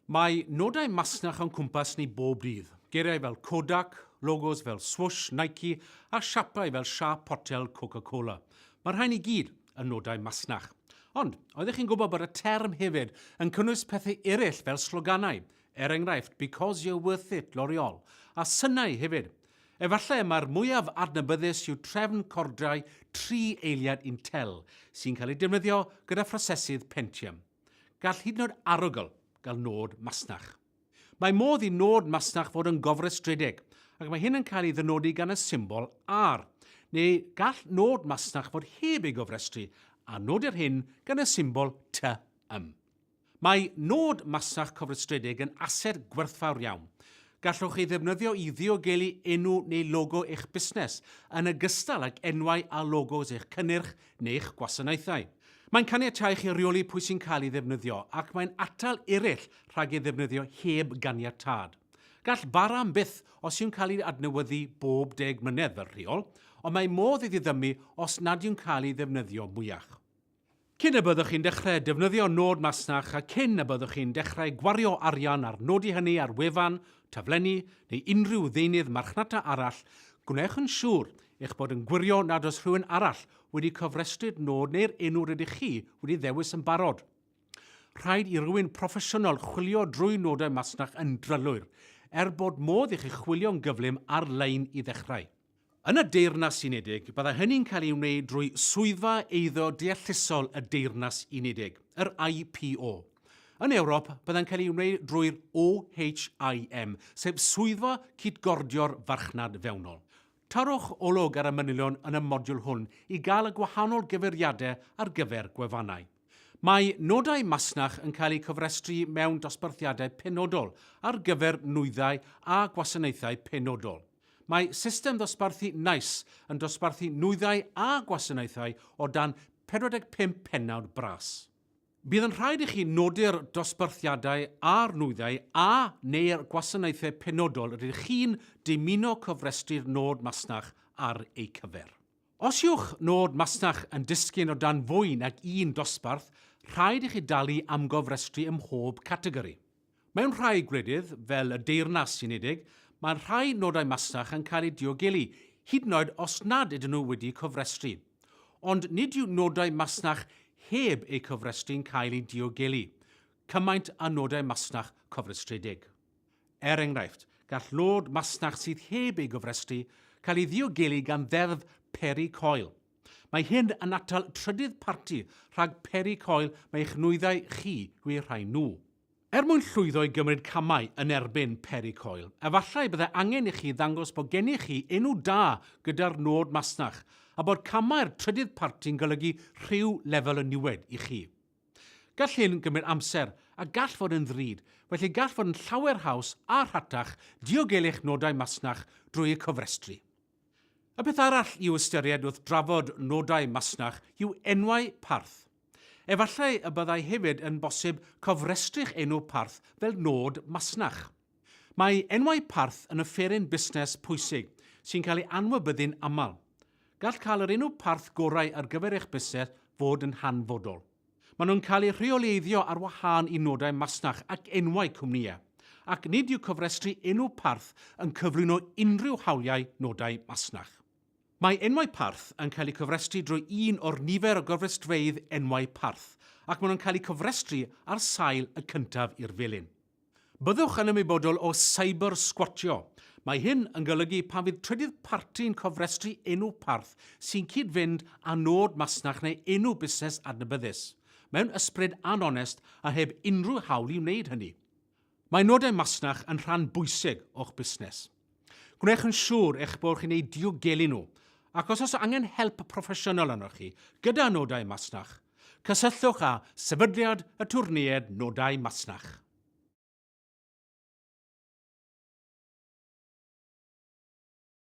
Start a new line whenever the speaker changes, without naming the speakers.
Mae nodau masnach yn cwmpas ni bob dydd. Geiriau fel Kodak, logos fel Swoosh, Nike a siapau fel siap potel Coca-Cola. Mae'r rhain i gyd yn nodau masnach. Ond, oeddech chi'n gwybod bod y term hefyd yn cynnwys pethau eraill fel sloganau, enghraifft, because you're worth it, L'Oreal, a synnau hefyd. Efallai mae'r mwyaf adnabyddus yw trefn cordrau 3 eiliad Intel sy'n cael ei defnyddio gyda phrosesydd Pentium. Gall hyd yn oed arogl gael nod masnach. Mae modd i nod masnach fod yn gofrestredig, ac mae hyn yn cael ei ddynodi gan y symbol R, neu gall nod masnach fod heb ei gofrestru, a nodir hyn gan y symbol T-ym. Mae nod masnach cofrestredig yn ased gwerthfawr iawn. Gallwch chi ddefnyddio i ddiogelu enw neu logo eich busnes yn ogystal ag enwau a logos eich cynnyrch neu'ch gwasanaethau. Mae'n caniatáu chi reoli pwy sy'n cael ei ddefnyddio ac mae'n atal eraill rhag ei ddefnyddio heb ganiatâd. Gall bara am byth os yw'n cael ei adnewyddu bob 10 mlynedd fel rheol, ond mae modd i ddiddymu os nad yw'n cael ei ddefnyddio mwyach. Cyn y byddwch chi'n dechrau defnyddio nod masnach a cyn y byddwch chi'n dechrau gwario arian ar nodi hynny ar wefan, taflenni neu unrhyw ddeunydd marchnata arall, gwnewch yn siŵr eich bod yn gwirio nad oes rhywun arall wedi cofrestru'r nod neu'r enw rydych chi wedi ddewis yn barod. Rhaid i rywun proffesiynol chwilio drwy nodau masnach yn drylwyr, bod modd i chi chwilio'n gyflym ar-lein i ddechrau. Yn y Deyrnas Unedig, byddai hynny'n cael ei wneud drwy swyddfa eiddo deallusol y Deyrnas Unedig, yr IPO. Yn Ewrop, byddai'n cael ei wneud drwy'r OHIM, sef swyddfa cydgordio'r farchnad fewnol. Tarwch olwg ar y manylion yn y modiwl hwn i gael y gwahanol gyfeiriadau ar gyfer gwefannau. Mae nodau masnach yn cael eu cofrestru mewn dosbarthiadau penodol ar gyfer nwyddau a gwasanaethau penodol. Mae system ddosbarthu NICE yn dosbarthu nwyddau a gwasanaethau o dan 45 pennawd bras. Bydd yn rhaid i chi nodi'r dosbarthiadau a'r nwyddau a neu'r gwasanaethau penodol rydych chi'n dymuno cofrestru'r nod masnach ar ei cyfer. Os yw'ch nod masnach yn disgyn o dan fwy nag un dosbarth, rhaid i chi dalu am gofrestru ym mhob categori. Mewn rhai gwledydd, fel y Deyrnas Unedig, mae rhai nodau masnach yn cael eu diogelu, hyd yn oed os nad ydyn nhw wedi cofrestru. Ond nid yw nodau masnach heb eu cofrestru'n cael ei diogelu, cymaint a nodau masnach cofrestredig. Enghraifft, gall nod masnach sydd heb ei gofrestru cael ei ddiogelu gan ddeddf peri coil. Mae hyn yn atal trydydd parti rhag peri coil mae'ch nwyddau chi yw'u rhai nhw. Mwyn llwyddo i gymryd camau yn erbyn peri coil, efallai byddai angen i chi ddangos bod gennych chi enw da gyda'r nod masnach a bod camau'r trydydd parti'n golygu rhyw lefel y niwed i chi. Gall hyn gymryd amser a gall fod yn ddrud, felly gall fod yn llawer haws a rhatach diogelu'ch nodau masnach drwy eu cofrestru. Y peth arall i'w ystyried wrth drafod nodau masnach yw enwau parth. Efallai y byddai hefyd yn bosib cofrestru'ch enw parth fel nod masnach. Mae enwau parth yn offeryn busnes pwysig sy'n cael ei anwybyddu'n aml. Gall cael yr enw parth gorau ar gyfer eich busnes fod yn hanfodol. Maen nhw'n cael eu rheoleiddio ar wahân i nodau masnach ac enwau cwmnïau, ac nid yw cofrestru enw parth yn cyflwyno unrhyw hawliau nodau masnach. Mae enwau parth yn cael eu cofrestru drwy un o'r nifer o gofrestrfeydd enwau parth, ac maen nhw'n cael eu cofrestru ar sail y cyntaf i'r felyn. Byddwch yn ymwybodol o cyber sgwatio. Mae hyn yn golygu pan fydd trydydd parti'n cofrestru enw parth sy'n cyd-fynd â nod masnach neu enw busnes adnabyddus, mewn ysbryd anonest a heb unrhyw hawl i wneud hynny. Mae nodau masnach yn rhan bwysig o'ch busnes. Gwnewch yn siŵr eich bod chi'n ei diogelu nhw, ac os angen help proffesiynol arnoch chi gyda nodau masnach, cysylltwch â sefydliad y twrnïed nodau masnach.